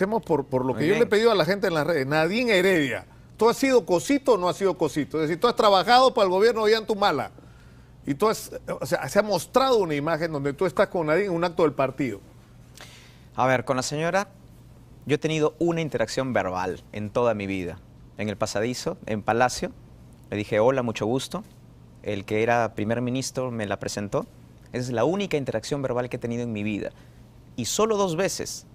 Empecemos por lo Muy que yo bien. le he pedido a la gente en las redes. Nadine Heredia, ¿tú has sido cosito o no has sido cosito? Es decir, tú has trabajado para el gobierno de Ollantumala y tú has, o sea, se ha mostrado una imagen donde tú estás con Nadine en un acto del partido. A ver, con la señora, yo he tenido una interacción verbal en toda mi vida. En el pasadizo, en Palacio, le dije hola, mucho gusto. El que era primer ministro me la presentó. Esa es la única interacción verbal que he tenido en mi vida. Y solo 2 veces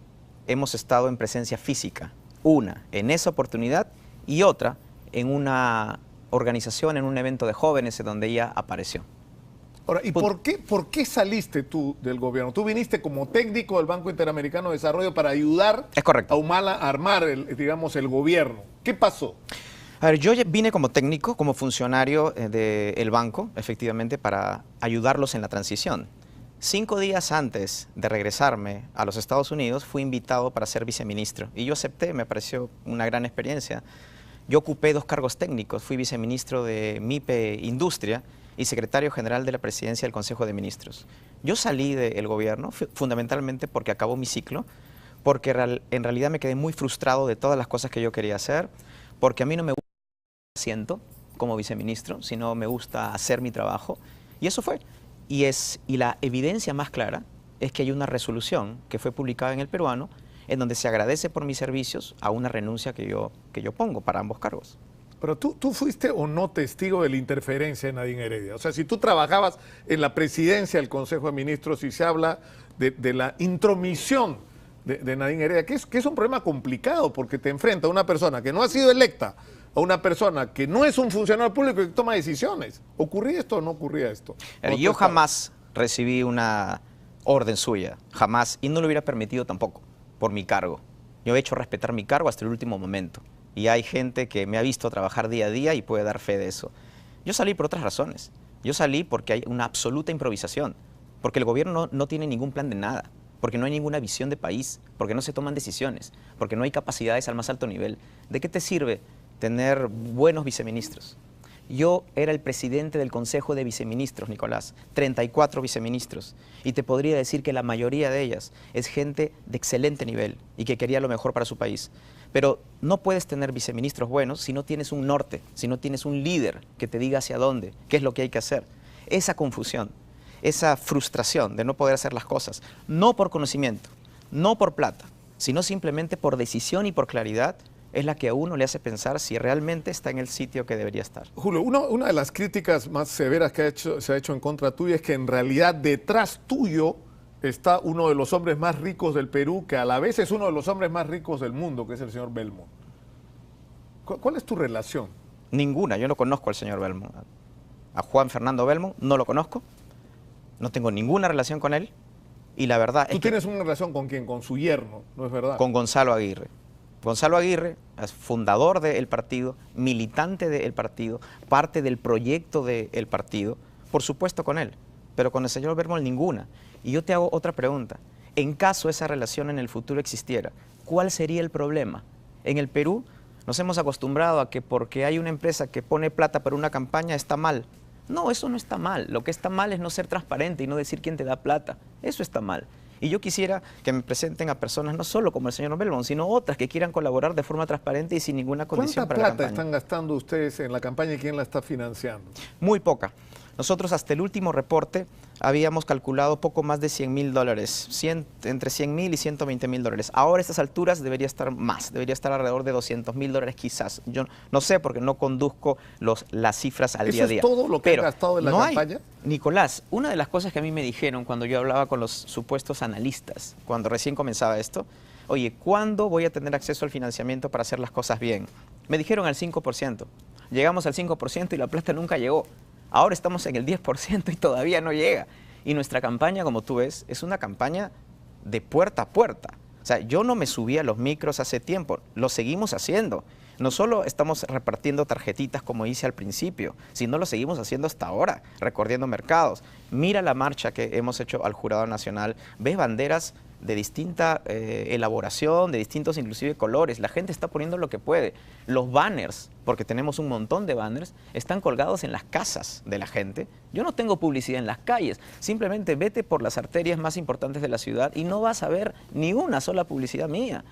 hemos estado en presencia física. Una en esa oportunidad y otra en una organización, en un evento de jóvenes en donde ella apareció. Ahora, ¿y Punto. por qué saliste tú del gobierno? Tú viniste como técnico del Banco Interamericano de Desarrollo para ayudar Es correcto. a Humala a armar, digamos, el gobierno. ¿Qué pasó? A ver, yo vine como técnico, como funcionario del banco, efectivamente, para ayudarlos en la transición. 5 días antes de regresarme a los Estados Unidos, fui invitado para ser viceministro. Y yo acepté, me pareció una gran experiencia. Yo ocupé 2 cargos técnicos. Fui viceministro de MIPE Industria y secretario general de la presidencia del Consejo de Ministros. Yo salí del gobierno fundamentalmente porque acabó mi ciclo, porque en realidad me quedé muy frustrado de todas las cosas que yo quería hacer, porque a mí no me asiento como viceministro, sino me gusta hacer mi trabajo. Y eso fue. Y la evidencia más clara es que hay una resolución que fue publicada en El Peruano en donde se agradece por mis servicios a una renuncia que yo pongo para ambos cargos. Pero tú fuiste o no testigo de la interferencia de Nadine Heredia. O sea, si tú trabajabas en la presidencia del Consejo de Ministros y se habla de la intromisión de Nadine Heredia, que es un problema complicado porque te enfrenta a una persona que no ha sido electa, a una persona que no es un funcionario público y que toma decisiones. ¿Ocurría esto o no ocurría esto? Yo jamás recibí una orden suya, jamás, y no lo hubiera permitido tampoco, por mi cargo. Yo he hecho respetar mi cargo hasta el último momento. Y hay gente que me ha visto trabajar día a día y puede dar fe de eso. Yo salí por otras razones. Yo salí porque hay una absoluta improvisación, porque el gobierno no tiene ningún plan de nada, porque no hay ninguna visión de país, porque no se toman decisiones, porque no hay capacidades al más alto nivel. ¿De qué te sirve tener buenos viceministros? Yo era el presidente del Consejo de Viceministros, Nicolás, 34 viceministros, y te podría decir que la mayoría de ellas es gente de excelente nivel y que quería lo mejor para su país. Pero no puedes tener viceministros buenos si no tienes un norte, si no tienes un líder que te diga hacia dónde, qué es lo que hay que hacer. Esa confusión, esa frustración de no poder hacer las cosas, no por conocimiento, no por plata, sino simplemente por decisión y por claridad, es la que a uno le hace pensar si realmente está en el sitio que debería estar. Julio, una de las críticas más severas que se ha hecho en contra tuya es que en realidad detrás tuyo está uno de los hombres más ricos del Perú, que a la vez es uno de los hombres más ricos del mundo, que es el señor Belmont. ¿Cuál es tu relación? Ninguna, yo no conozco al señor Belmont. A Juan Fernando Belmont no lo conozco, no tengo ninguna relación con él, y la verdad es ¿Tú que tienes una relación con quién? Con su yerno, ¿no es verdad? con Gonzalo Aguirre. Gonzalo Aguirre es fundador del partido, militante del partido, parte del proyecto del partido, por supuesto con él, pero con el señor Belmont ninguna. Y yo te hago otra pregunta. En caso esa relación en el futuro existiera, ¿cuál sería el problema? En el Perú nos hemos acostumbrado a que porque hay una empresa que pone plata para una campaña está mal. No, eso no está mal. Lo que está mal es no ser transparente y no decir quién te da plata. Eso está mal. Y yo quisiera que me presenten a personas no solo como el señor Belmont, sino otras que quieran colaborar de forma transparente y sin ninguna condición ¿Cuánta para la plata campaña. están gastando ustedes en la campaña y quién la está financiando? Muy poca. Nosotros hasta el último reporte habíamos calculado poco más de $100.000, entre $100.000 y $120.000. Ahora a estas alturas debería estar más, debería estar alrededor de $200.000 quizás. Yo no sé porque no conduzco las cifras al día a día. ¿Eso es todo lo que han gastado en la campaña? Nicolás, una de las cosas que a mí me dijeron cuando yo hablaba con los supuestos analistas, cuando recién comenzaba esto, oye, ¿cuándo voy a tener acceso al financiamiento para hacer las cosas bien? Me dijeron al 5%. Llegamos al 5% y la plata nunca llegó. Ahora estamos en el 10% y todavía no llega. Y nuestra campaña, como tú ves, es una campaña de puerta a puerta. O sea, yo no me subí a los micros hace tiempo, lo seguimos haciendo. No solo estamos repartiendo tarjetitas como hice al principio, sino lo seguimos haciendo hasta ahora, recorriendo mercados. Mira la marcha que hemos hecho al Jurado Nacional, ves banderas de distinta elaboración, de distintos inclusive colores. La gente está poniendo lo que puede. Los banners, porque tenemos un montón de banners, están colgados en las casas de la gente. Yo no tengo publicidad en las calles. Simplemente vete por las arterias más importantes de la ciudad y no vas a ver ni una sola publicidad mía.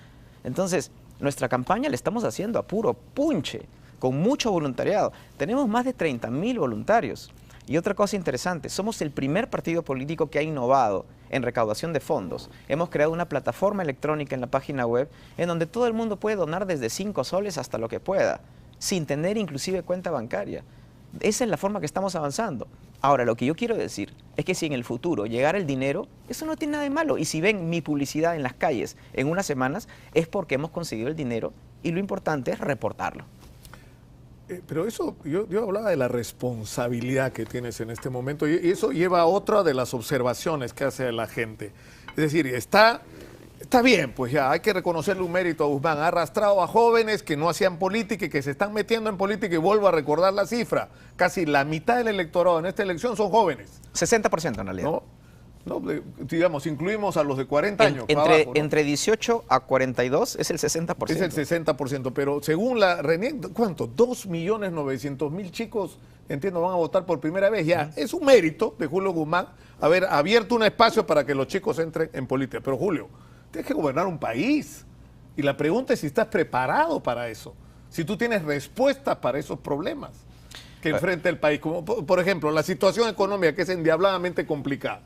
Entonces, nuestra campaña la estamos haciendo a puro punche, con mucho voluntariado. Tenemos más de 30.000 voluntarios. Y otra cosa interesante, somos el primer partido político que ha innovado en recaudación de fondos. Hemos creado una plataforma electrónica en la página web en donde todo el mundo puede donar desde 5 soles hasta lo que pueda, sin tener inclusive cuenta bancaria. Esa es la forma que estamos avanzando. Ahora, lo que yo quiero decir es que si en el futuro llegara el dinero, eso no tiene nada de malo. Y si ven mi publicidad en las calles en unas semanas, es porque hemos conseguido el dinero y lo importante es reportarlo. Pero eso, yo hablaba de la responsabilidad que tienes en este momento y eso lleva a otra de las observaciones que hace la gente. Es decir, está bien, pues ya hay que reconocerle un mérito a Guzmán. Ha arrastrado a jóvenes que no hacían política y que se están metiendo en política y vuelvo a recordar la cifra. Casi la mitad del electorado en esta elección son jóvenes. 60% en realidad. No, digamos, incluimos a los de 40 años. Abajo, ¿no? Entre 18 a 42 es el 60%. Es el 60%, pero según la RENIEC, ¿cuánto? 2.900.000 chicos, entiendo, van a votar por primera vez. Ya, es un mérito de Julio Guzmán haber abierto un espacio para que los chicos entren en política. Pero Julio, tienes que gobernar un país. Y la pregunta es si estás preparado para eso. Si tú tienes respuestas para esos problemas que enfrenta el país. Como, por ejemplo, la situación económica que es endiabladamente complicada.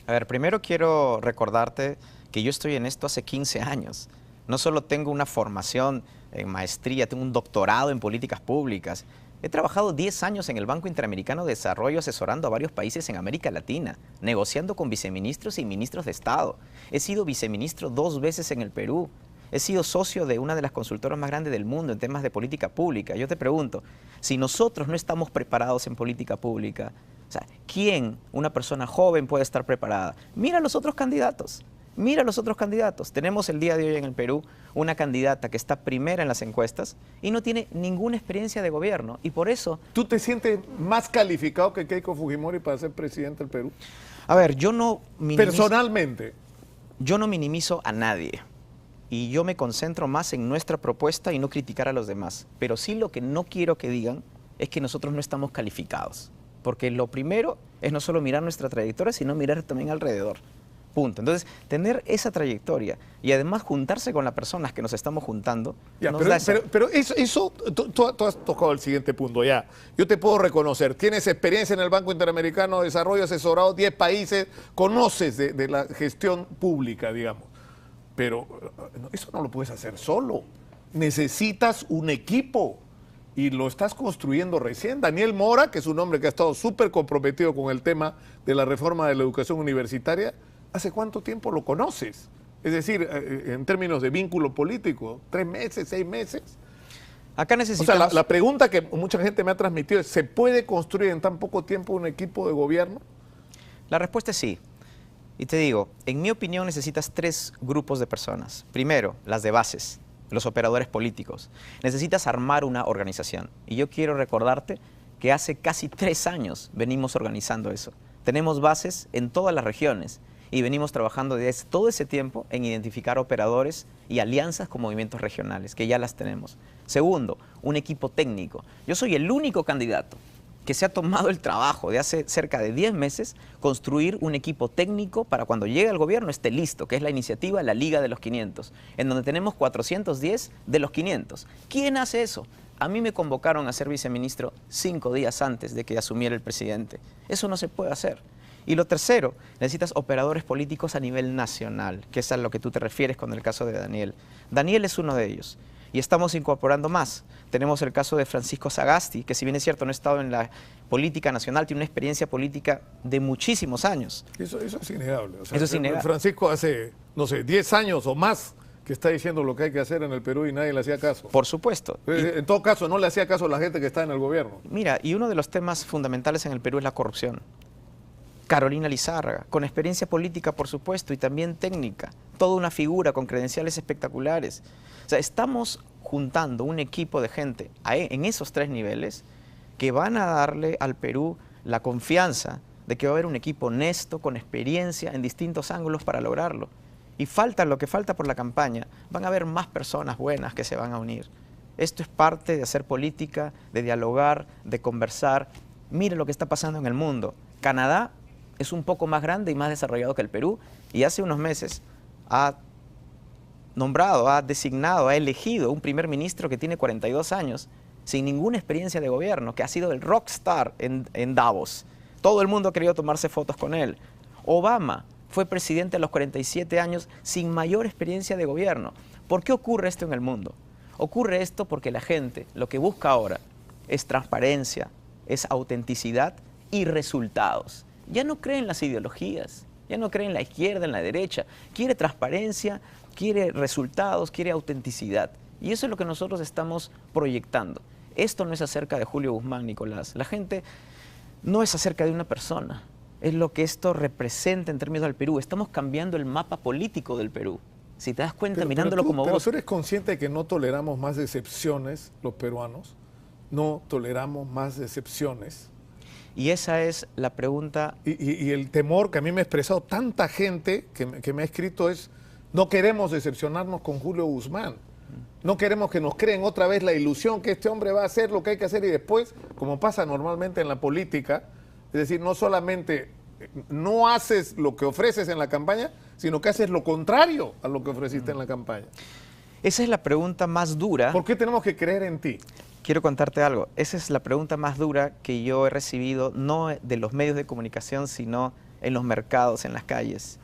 A ver, primero quiero recordarte que yo estoy en esto hace 15 años. No solo tengo una formación en maestría, tengo un doctorado en políticas públicas. He trabajado 10 años en el Banco Interamericano de Desarrollo asesorando a varios países en América Latina, negociando con viceministros y ministros de Estado. He sido viceministro 2 veces en el Perú. He sido socio de una de las consultoras más grandes del mundo en temas de política pública. Yo te pregunto, si nosotros no estamos preparados en política pública, o sea, ¿quién, una persona joven, puede estar preparada? Mira a los otros candidatos. Mira a los otros candidatos. Tenemos el día de hoy en el Perú una candidata que está primera en las encuestas y no tiene ninguna experiencia de gobierno. Y por eso... ¿Tú te sientes más calificado que Keiko Fujimori para ser presidente del Perú? A ver, yo no minimizo... Personalmente. Yo no minimizo a nadie. Y yo me concentro más en nuestra propuesta y no criticar a los demás. Pero sí lo que no quiero que digan es que nosotros no estamos calificados. Porque lo primero es no solo mirar nuestra trayectoria, sino mirar también alrededor. Punto. Entonces, tener esa trayectoria y además juntarse con las personas que nos estamos juntando. Ya, nos da pero eso tú has tocado el siguiente punto ya. Yo te puedo reconocer, tienes experiencia en el Banco Interamericano de Desarrollo, asesorado 10 países, conoces de la gestión pública, digamos. Pero eso no lo puedes hacer solo. Necesitas un equipo. Y lo estás construyendo recién. Daniel Mora, que es un hombre que ha estado súper comprometido con el tema de la reforma de la educación universitaria, ¿hace cuánto tiempo lo conoces? Es decir, en términos de vínculo político, 3 meses, 6 meses. Acá necesitamos... O sea, la pregunta que mucha gente me ha transmitido es, ¿se puede construir en tan poco tiempo un equipo de gobierno? La respuesta es sí. Y te digo, en mi opinión necesitas 3 grupos de personas. Primero, las de bases. Los operadores políticos. Necesitas armar una organización. Y yo quiero recordarte que hace casi 3 años venimos organizando eso. Tenemos bases en todas las regiones y venimos trabajando desde todo ese tiempo en identificar operadores y alianzas con movimientos regionales, que ya las tenemos. Segundo, un equipo técnico. Yo soy el único candidato que se ha tomado el trabajo de hace cerca de 10 meses construir un equipo técnico para cuando llegue al gobierno esté listo, que es la iniciativa La Liga de los 500, en donde tenemos 410 de los 500. ¿Quién hace eso? A mí me convocaron a ser viceministro 5 días antes de que asumiera el presidente. Eso no se puede hacer. Y lo tercero, necesitas operadores políticos a nivel nacional, que es a lo que tú te refieres con el caso de Daniel. Daniel es uno de ellos. Y estamos incorporando más. Tenemos el caso de Francisco Sagasti, que si bien es cierto no ha estado en la política nacional, tiene una experiencia política de muchísimos años. Eso es innegable. O sea, eso es innegable. Francisco hace, no sé, 10 años o más que está diciendo lo que hay que hacer en el Perú y nadie le hacía caso. Por supuesto. En todo caso, no le hacía caso a la gente que está en el gobierno. Mira, y uno de los temas fundamentales en el Perú es la corrupción. Carolina Lizárraga, con experiencia política, por supuesto, y también técnica. Toda una figura con credenciales espectaculares. O sea, estamos juntando un equipo de gente en esos 3 niveles que van a darle al Perú la confianza de que va a haber un equipo honesto, con experiencia en distintos ángulos para lograrlo. Y falta lo que falta por la campaña, van a haber más personas buenas que se van a unir. Esto es parte de hacer política, de dialogar, de conversar. Mire lo que está pasando en el mundo. Canadá es un poco más grande y más desarrollado que el Perú y hace unos meses ha nombrado, ha designado, ha elegido un primer ministro que tiene 42 años, sin ninguna experiencia de gobierno, que ha sido el rockstar en Davos. Todo el mundo ha querido tomarse fotos con él. Obama fue presidente a los 47 años sin mayor experiencia de gobierno. ¿Por qué ocurre esto en el mundo? Ocurre esto porque la gente lo que busca ahora es transparencia, es autenticidad y resultados. Ya no cree en las ideologías, ya no cree en la izquierda, en la derecha. Quiere transparencia, quiere resultados, quiere autenticidad. Y eso es lo que nosotros estamos proyectando. Esto no es acerca de Julio Guzmán, Nicolás. La gente no es acerca de una persona. Es lo que esto representa en términos del Perú. Estamos cambiando el mapa político del Perú. Si te das cuenta, mirándolo como vos... Pero tú eres consciente de que no toleramos más decepciones los peruanos. No toleramos más decepciones. Y esa es la pregunta... Y el temor que a mí me ha expresado tanta gente que me ha escrito es: no queremos decepcionarnos con Julio Guzmán. No queremos que nos creen otra vez la ilusión que este hombre va a hacer lo que hay que hacer y después, como pasa normalmente en la política, es decir, no solamente no haces lo que ofreces en la campaña, sino que haces lo contrario a lo que ofreciste en la campaña. Esa es la pregunta más dura. ¿Por qué tenemos que creer en ti? Quiero contarte algo. Esa es la pregunta más dura que yo he recibido, no de los medios de comunicación, sino en los mercados, en las calles.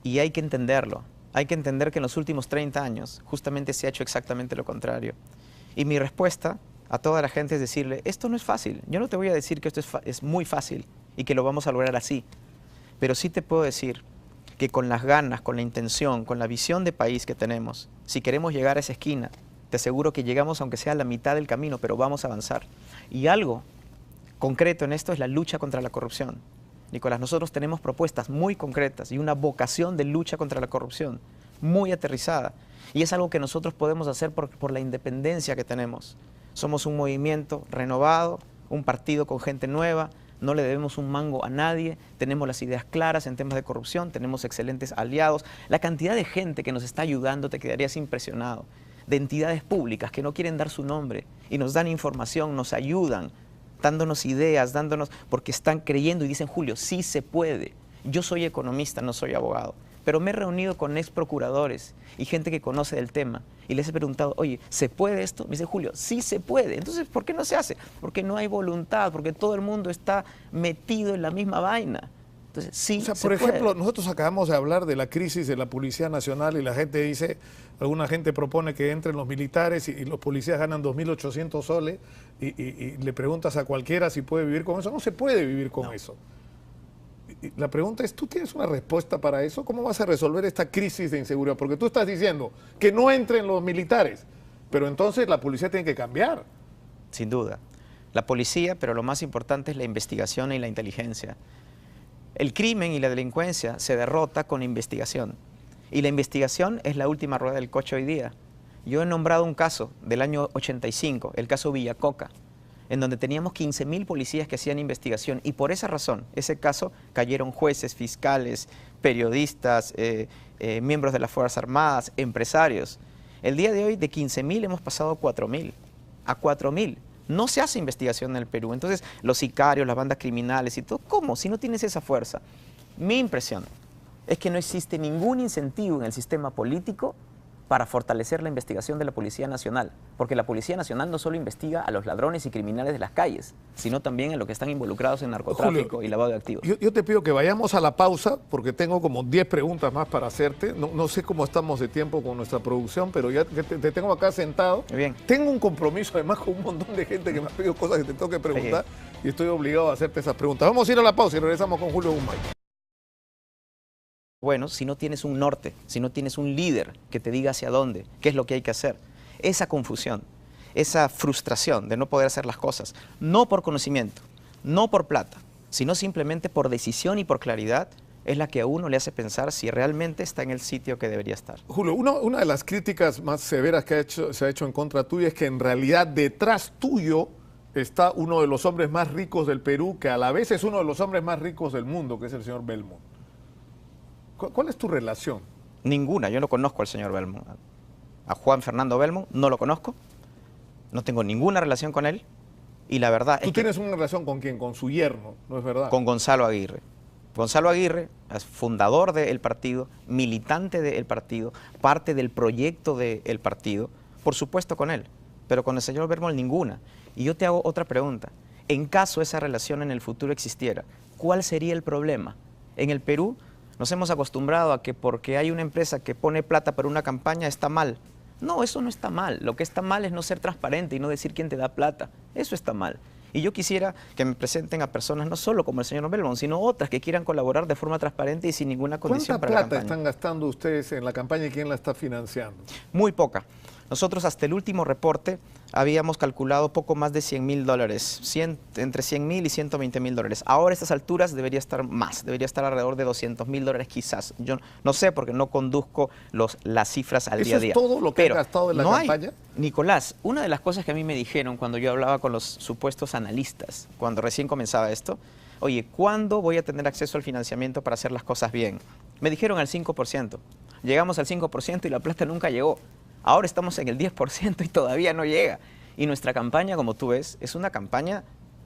Y hay que entenderlo. Hay que entender que en los últimos 30 años justamente se ha hecho exactamente lo contrario. Y mi respuesta a toda la gente es decirle: esto no es fácil. Yo no te voy a decir que esto es muy fácil y que lo vamos a lograr así. Pero sí te puedo decir que con las ganas, con la intención, con la visión de país que tenemos, si queremos llegar a esa esquina, te aseguro que llegamos aunque sea a la mitad del camino, pero vamos a avanzar. Y algo concreto en esto es la lucha contra la corrupción. Nicolás, nosotros tenemos propuestas muy concretas y una vocación de lucha contra la corrupción muy aterrizada. Y es algo que nosotros podemos hacer por la independencia que tenemos. Somos un movimiento renovado, un partido con gente nueva, no le debemos un mango a nadie, tenemos las ideas claras en temas de corrupción, tenemos excelentes aliados. La cantidad de gente que nos está ayudando, te quedarías impresionado, de entidades públicas que no quieren dar su nombre y nos dan información, nos ayudan, dándonos ideas, porque están creyendo y dicen: Julio, sí se puede. Yo soy economista, no soy abogado, pero me he reunido con ex procuradores y gente que conoce del tema y les he preguntado: oye, ¿se puede esto? Me dice Julio: sí se puede. Entonces, ¿por qué no se hace? Porque no hay voluntad, porque todo el mundo está metido en la misma vaina. Entonces, sí, o sea, por ejemplo, nosotros acabamos de hablar de la crisis de la Policía Nacional y la gente dice, alguna gente propone que entren los militares y los policías ganan 2.800 soles y le preguntas a cualquiera si puede vivir con eso. No se puede vivir con eso. Y la pregunta es: ¿tú tienes una respuesta para eso? ¿Cómo vas a resolver esta crisis de inseguridad? Porque tú estás diciendo que no entren los militares, pero entonces la policía tiene que cambiar. Sin duda. La policía, pero lo más importante es la investigación y la inteligencia. El crimen y la delincuencia se derrota con investigación. Y la investigación es la última rueda del coche hoy día. Yo he nombrado un caso del año 85, el caso Villacoca, en donde teníamos 15.000 policías que hacían investigación. Y por esa razón, ese caso, cayeron jueces, fiscales, periodistas, miembros de las Fuerzas Armadas, empresarios. El día de hoy, de 15.000 hemos pasado a 4.000. A 4.000. No se hace investigación en el Perú. Entonces, los sicarios, las bandas criminales y todo, ¿cómo? Si no tienes esa fuerza. Mi impresión es que no existe ningún incentivo en el sistema político para fortalecer la investigación de la Policía Nacional, porque la Policía Nacional no solo investiga a los ladrones y criminales de las calles, sino también a los que están involucrados en narcotráfico, Julio, y lavado de activos. Yo te pido que vayamos a la pausa, porque tengo como 10 preguntas más para hacerte. No sé cómo estamos de tiempo con nuestra producción, pero ya te tengo acá sentado. Bien. Tengo un compromiso además con un montón de gente que me ha pedido cosas que te tengo que preguntar, y estoy obligado a hacerte esas preguntas. Vamos a ir a la pausa y regresamos con Julio Guzmán. Bueno, si no tienes un norte, si no tienes un líder que te diga hacia dónde, qué es lo que hay que hacer, esa confusión, esa frustración de no poder hacer las cosas, no por conocimiento, no por plata, sino simplemente por decisión y por claridad, es la que a uno le hace pensar si realmente está en el sitio que debería estar. Julio, una de las críticas más severas que se ha hecho en contra tuya es que en realidad detrás tuyo está uno de los hombres más ricos del Perú, que a la vez es uno de los hombres más ricos del mundo, que es el señor Belmont. ¿Cuál es tu relación? Ninguna, yo no conozco al señor Belmont. A Juan Fernando Belmont no lo conozco, no tengo ninguna relación con él y la verdad es que... ¿Tú tienes una relación con quién? Con su yerno, ¿no es verdad? Con Gonzalo Aguirre. Gonzalo Aguirre, es fundador del partido, militante del partido, parte del proyecto del partido, por supuesto con él, pero con el señor Bermol ninguna. Y yo te hago otra pregunta. En caso esa relación en el futuro existiera, ¿cuál sería el problema? En el Perú nos hemos acostumbrado a que porque hay una empresa que pone plata para una campaña está mal. No, eso no está mal. Lo que está mal es no ser transparente y no decir quién te da plata. Eso está mal. Y yo quisiera que me presenten a personas no solo como el señor Belmont, sino otras que quieran colaborar de forma transparente y sin ninguna condición para la campaña. ¿Cuánta plata están gastando ustedes en la campaña y quién la está financiando? Muy poca. Nosotros hasta el último reporte habíamos calculado poco más de $100.000, entre 100.000 y 120.000 dólares. Ahora a estas alturas debería estar más, debería estar alrededor de $200.000 quizás. Yo no sé porque no conduzco las cifras al día a día. ¿Eso es todo lo que han gastado en la campaña? Nicolás, una de las cosas que a mí me dijeron cuando yo hablaba con los supuestos analistas, cuando recién comenzaba esto, oye, ¿cuándo voy a tener acceso al financiamiento para hacer las cosas bien? Me dijeron al 5%. Llegamos al 5% y la plata nunca llegó. Ahora estamos en el 10% y todavía no llega. Y nuestra campaña, como tú ves, es una campaña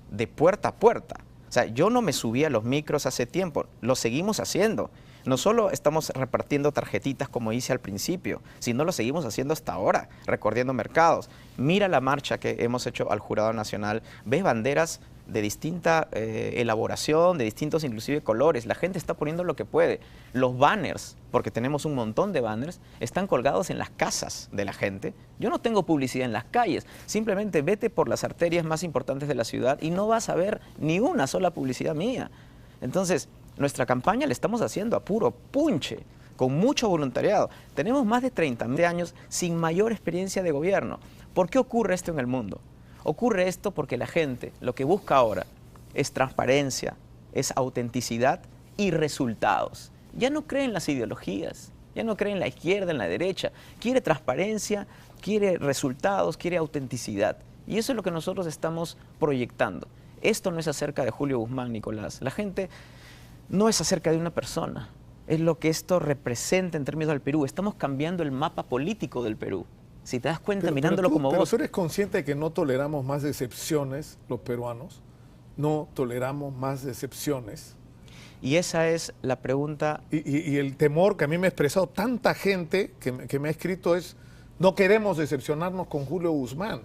de puerta a puerta. O sea, yo no me subí a los micros hace tiempo, lo seguimos haciendo. No solo estamos repartiendo tarjetitas como hice al principio, sino lo seguimos haciendo hasta ahora, recorriendo mercados. Mira la marcha que hemos hecho al Jurado Nacional, ves banderas de distinta elaboración, de distintos inclusive colores. La gente está poniendo lo que puede. Los banners, porque tenemos un montón de banners, están colgados en las casas de la gente. Yo no tengo publicidad en las calles. Simplemente vete por las arterias más importantes de la ciudad y no vas a ver ni una sola publicidad mía. Entonces, nuestra campaña la estamos haciendo a puro punche, con mucho voluntariado. Tenemos más de 30 años sin mayor experiencia de gobierno. ¿Por qué ocurre esto en el mundo? Ocurre esto porque la gente lo que busca ahora es transparencia, es autenticidad y resultados. Ya no cree en las ideologías, ya no cree en la izquierda, en la derecha. Quiere transparencia, quiere resultados, quiere autenticidad. Y eso es lo que nosotros estamos proyectando. Esto no es acerca de Julio Guzmán, Nicolás. La gente no es acerca de una persona. Es lo que esto representa en términos del Perú. Estamos cambiando el mapa político del Perú. Si te das cuenta, mirándolo como vos. Pero tú eres consciente de que no toleramos más decepciones los peruanos. No toleramos más decepciones. Y esa es la pregunta. Y el temor que a mí me ha expresado tanta gente que me ha escrito es: no queremos decepcionarnos con Julio Guzmán.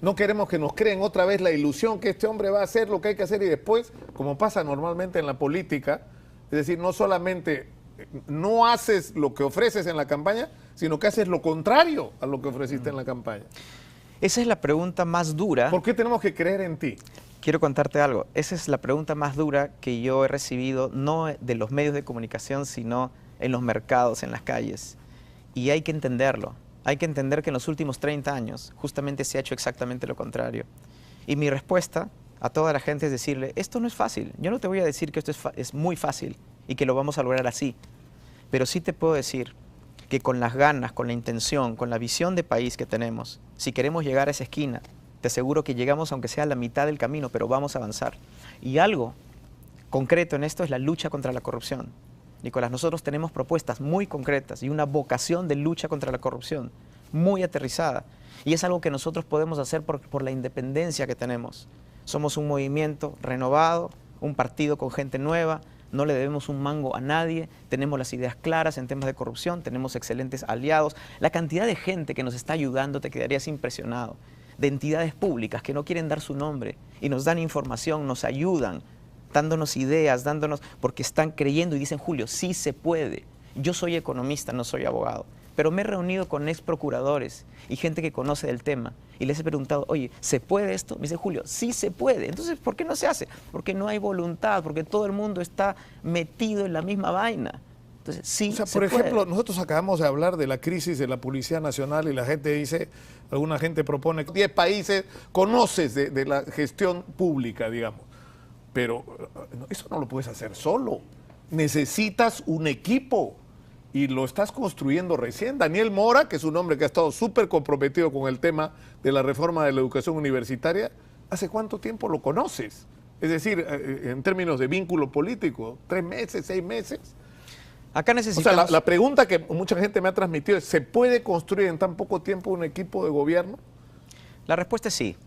No queremos que nos creen otra vez la ilusión que este hombre va a hacer lo que hay que hacer y después, como pasa normalmente en la política, es decir, no solamente no haces lo que ofreces en la campaña, sino que haces lo contrario a lo que ofreciste en la campaña. Esa es la pregunta más dura. ¿Por qué tenemos que creer en ti? Quiero contarte algo. Esa es la pregunta más dura que yo he recibido, no de los medios de comunicación, sino en los mercados, en las calles. Y hay que entenderlo. Hay que entender que en los últimos 30 años justamente se ha hecho exactamente lo contrario. Y mi respuesta a toda la gente es decirle: esto no es fácil. Yo no te voy a decir que esto es muy fácil y que lo vamos a lograr así. Pero sí te puedo decir que con las ganas, con la intención, con la visión de país que tenemos, si queremos llegar a esa esquina, te aseguro que llegamos aunque sea a la mitad del camino, pero vamos a avanzar. Y algo concreto en esto es la lucha contra la corrupción. Nicolás, nosotros tenemos propuestas muy concretas y una vocación de lucha contra la corrupción muy aterrizada. Y es algo que nosotros podemos hacer por la independencia que tenemos. Somos un movimiento renovado, un partido con gente nueva, no le debemos un mango a nadie, tenemos las ideas claras en temas de corrupción, tenemos excelentes aliados. La cantidad de gente que nos está ayudando, te quedarías impresionado, de entidades públicas que no quieren dar su nombre y nos dan información, nos ayudan, dándonos ideas, porque están creyendo y dicen: Julio, sí se puede. Yo soy economista, no soy abogado, pero me he reunido con ex procuradores y gente que conoce del tema y les he preguntado: oye, ¿se puede esto? Me dice Julio: sí se puede. Entonces, ¿por qué no se hace? Porque no hay voluntad, porque todo el mundo está metido en la misma vaina. Entonces, sí, o sea, por ejemplo, nosotros acabamos de hablar de la crisis de la Policía Nacional y la gente dice, alguna gente propone 10 países, conoces de la gestión pública, digamos. Pero eso no lo puedes hacer solo. Necesitas un equipo y lo estás construyendo recién. Daniel Mora, que es un hombre que ha estado súper comprometido con el tema de la reforma de la educación universitaria, ¿hace cuánto tiempo lo conoces? Es decir, en términos de vínculo político, 3 meses, 6 meses. Acá necesitamos... O sea, la pregunta que mucha gente me ha transmitido es: ¿se puede construir en tan poco tiempo un equipo de gobierno? La respuesta es sí.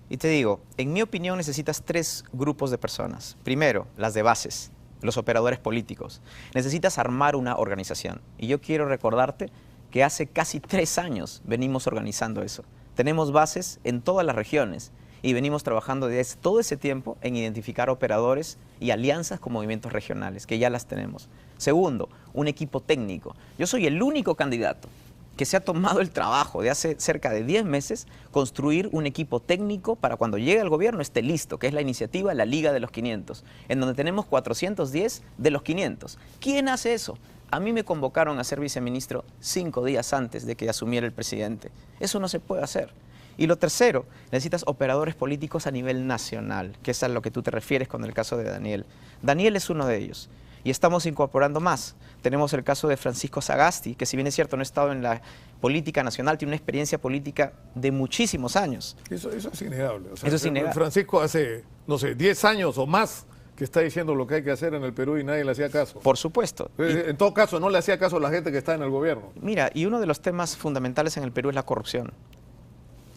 Y te digo, en mi opinión necesitas 3 grupos de personas. Primero, las de bases. los operadores políticos. Necesitas armar una organización. Y yo quiero recordarte que hace casi 3 años venimos organizando eso. Tenemos bases en todas las regiones y venimos trabajando desde todo ese tiempo en identificar operadores y alianzas con movimientos regionales, que ya las tenemos. Segundo, un equipo técnico. Yo soy el único candidato que se ha tomado el trabajo de hace cerca de 10 meses construir un equipo técnico para cuando llegue al gobierno esté listo, que es la iniciativa La Liga de los 500, en donde tenemos 410 de los 500. ¿Quién hace eso? A mí me convocaron a ser viceministro 5 días antes de que asumiera el presidente. Eso no se puede hacer. Y lo tercero, necesitas operadores políticos a nivel nacional, que es a lo que tú te refieres con el caso de Daniel. Daniel es uno de ellos. Y estamos incorporando más. Tenemos el caso de Francisco Sagasti, que si bien es cierto no ha estado en la política nacional, tiene una experiencia política de muchísimos años. Eso es innegable. O sea, eso es innegable. Francisco hace, no sé, 10 años o más que está diciendo lo que hay que hacer en el Perú y nadie le hacía caso. Por supuesto. En todo caso, no le hacía caso a la gente que está en el gobierno. Mira, y uno de los temas fundamentales en el Perú es la corrupción.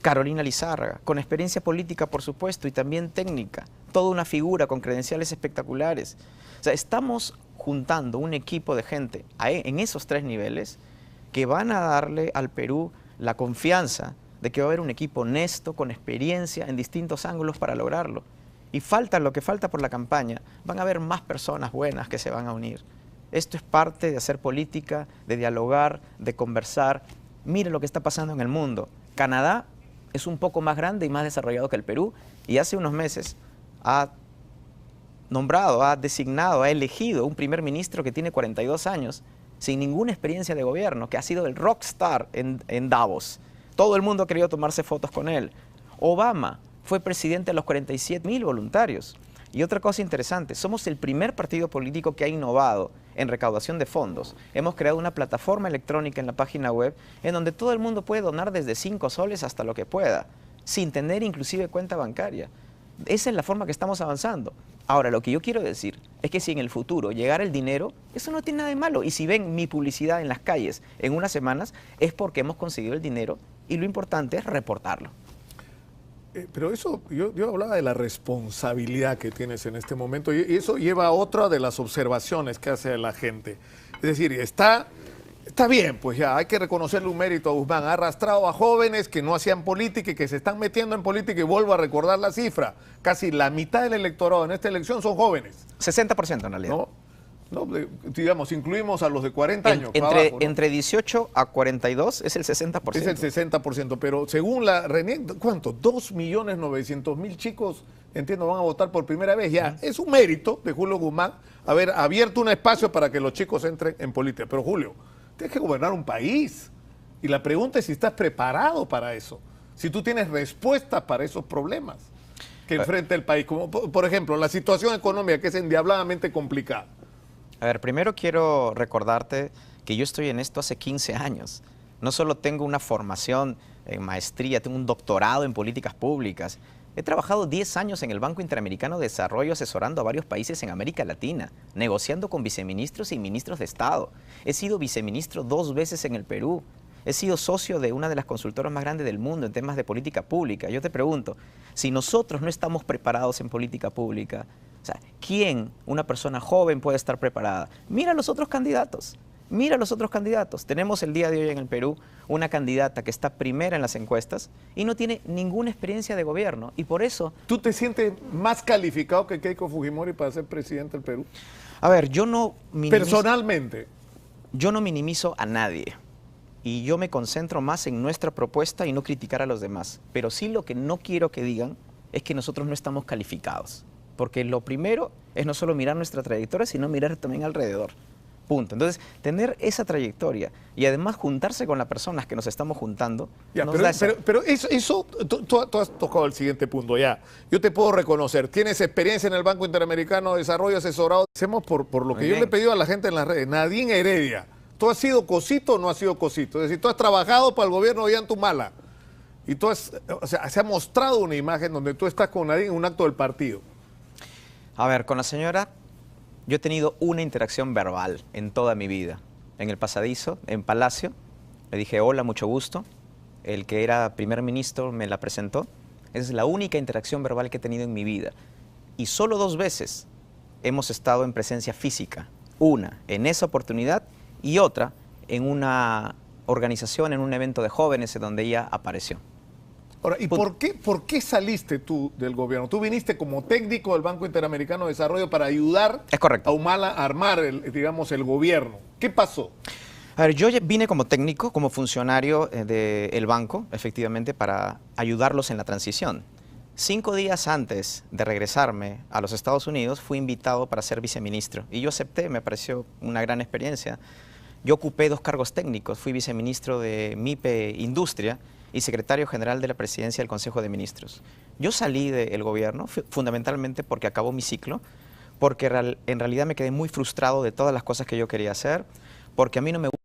Carolina Lizárraga, con experiencia política, por supuesto, y también técnica. Toda una figura con credenciales espectaculares. O sea, estamos juntando un equipo de gente en esos 3 niveles que van a darle al Perú la confianza de que va a haber un equipo honesto, con experiencia en distintos ángulos para lograrlo. Y falta lo que falta por la campaña, van a haber más personas buenas que se van a unir. Esto es parte de hacer política, de dialogar, de conversar. Mire lo que está pasando en el mundo. Canadá es un poco más grande y más desarrollado que el Perú y hace unos meses ha nombrado, ha designado, ha elegido un primer ministro que tiene 42 años sin ninguna experiencia de gobierno, que ha sido el rockstar en Davos. Todo el mundo ha querido tomarse fotos con él. Obama fue presidente de los 47.000 voluntarios. Y otra cosa interesante, somos el primer partido político que ha innovado en recaudación de fondos. Hemos creado una plataforma electrónica en la página web en donde todo el mundo puede donar desde 5 soles hasta lo que pueda, sin tener inclusive cuenta bancaria. Esa es la forma que estamos avanzando. Ahora, lo que yo quiero decir es que si en el futuro llegara el dinero, eso no tiene nada de malo. Y si ven mi publicidad en las calles en unas semanas, es porque hemos conseguido el dinero y lo importante es reportarlo. Pero eso, yo hablaba de la responsabilidad que tienes en este momento y eso lleva a otra de las observaciones que hace la gente. Es decir, está bien, pues ya hay que reconocerle un mérito a Guzmán. Ha arrastrado a jóvenes que no hacían política y que se están metiendo en política y vuelvo a recordar la cifra. Casi la mitad del electorado en esta elección son jóvenes. 60% en realidad. No, digamos, incluimos a los de 40 años. Entre, ¿no? entre 18 a 42 es el 60%. Es el 60%, pero según la RENIEC, ¿cuánto? 2.900.000 chicos, entiendo, van a votar por primera vez. Ya, es un mérito de Julio Guzmán haber abierto un espacio para que los chicos entren en política. Pero Julio, tienes que gobernar un país. Y la pregunta es si estás preparado para eso. Si tú tienes respuestas para esos problemas que enfrenta el país. Como, por ejemplo, la situación económica, que es endiabladamente complicada. A ver, primero quiero recordarte que yo estoy en esto hace 15 años. No solo tengo una formación en maestría, tengo un doctorado en políticas públicas. He trabajado 10 años en el Banco Interamericano de Desarrollo asesorando a varios países en América Latina, negociando con viceministros y ministros de Estado. He sido viceministro 2 veces en el Perú. He sido socio de una de las consultoras más grandes del mundo en temas de política pública. Yo te pregunto, si nosotros no estamos preparados en política pública, o sea, ¿quién, una persona joven, puede estar preparada? Mira a los otros candidatos. Mira a los otros candidatos. Tenemos el día de hoy en el Perú una candidata que está primera en las encuestas y no tiene ninguna experiencia de gobierno. Y por eso... ¿Tú te sientes más calificado que Keiko Fujimori para ser presidente del Perú? A ver, yo no minimizo... Personalmente. Yo no minimizo a nadie. Y yo me concentro más en nuestra propuesta y no criticar a los demás. Pero sí lo que no quiero que digan es que nosotros no estamos calificados. Porque lo primero es no solo mirar nuestra trayectoria, sino mirar también alrededor. Punto. Entonces, tener esa trayectoria y además juntarse con las personas que nos estamos juntando. Ya, pero eso tú has tocado el siguiente punto ya. Yo te puedo reconocer, tienes experiencia en el Banco Interamericano de Desarrollo asesorado. Hacemos por lo que yo le he pedido a la gente en las redes. Nadine Heredia, ¿tú has sido cosito o no has sido cosito? Es decir, tú has trabajado para el gobierno de Ollantumala y tú has, o sea, se ha mostrado una imagen donde tú estás con Nadine en un acto del partido. A ver, con la señora, yo he tenido una interacción verbal en toda mi vida. En el pasadizo, en Palacio, le dije, hola, mucho gusto. El que era primer ministro me la presentó. Esa es la única interacción verbal que he tenido en mi vida. Y solo 2 veces hemos estado en presencia física. Una, en esa oportunidad, y otra, en una organización, en un evento de jóvenes en donde ella apareció. Ahora, ¿y por qué saliste tú del gobierno? Tú viniste como técnico del Banco Interamericano de Desarrollo para ayudar Es correcto. a Humala a armar, el gobierno. ¿Qué pasó? A ver, yo vine como técnico, como funcionario del banco, efectivamente, para ayudarlos en la transición. 5 días antes de regresarme a los Estados Unidos, fui invitado para ser viceministro. Y yo acepté, me pareció una gran experiencia. Yo ocupé 2 cargos técnicos. Fui viceministro de MIPE Industria y secretario general de la presidencia del Consejo de Ministros. Yo salí del gobierno fundamentalmente porque acabó mi ciclo, porque en realidad me quedé muy frustrado de todas las cosas que yo quería hacer, porque a mí no me gusta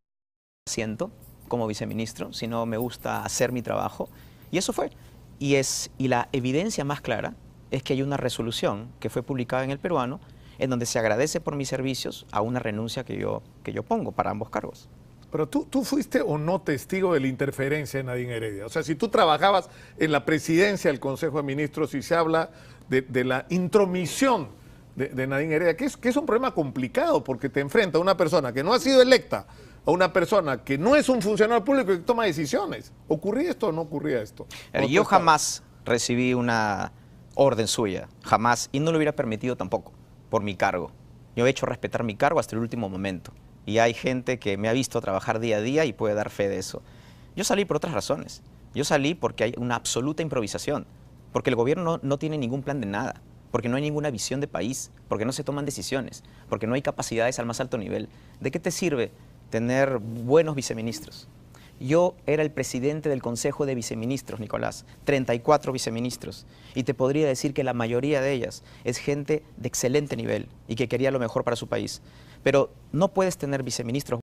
asiento como viceministro, sino me gusta hacer mi trabajo. Y eso fue. Y la evidencia más clara es que hay una resolución que fue publicada en El Peruano en donde se agradece por mis servicios a una renuncia que yo pongo para ambos cargos. Pero tú fuiste o no testigo de la interferencia de Nadine Heredia. O sea, si tú trabajabas en la presidencia del Consejo de Ministros y se habla de la intromisión de Nadine Heredia, que es un problema complicado porque te enfrenta a una persona que no ha sido electa, a una persona que no es un funcionario público y que toma decisiones. ¿Ocurría esto o no ocurría esto? Yo jamás recibí una orden suya, jamás, y no lo hubiera permitido tampoco, por mi cargo. Yo he hecho respetar mi cargo hasta el último momento. Y hay gente que me ha visto trabajar día a día y puede dar fe de eso. Yo salí por otras razones. Yo salí porque hay una absoluta improvisación, porque el gobierno no tiene ningún plan de nada, porque no hay ninguna visión de país, porque no se toman decisiones, porque no hay capacidades al más alto nivel. ¿De qué te sirve tener buenos viceministros? Yo era el presidente del Consejo de Viceministros, Nicolás, 34 viceministros, y te podría decir que la mayoría de ellas es gente de excelente nivel y que quería lo mejor para su país. Pero no puedes tener viceministros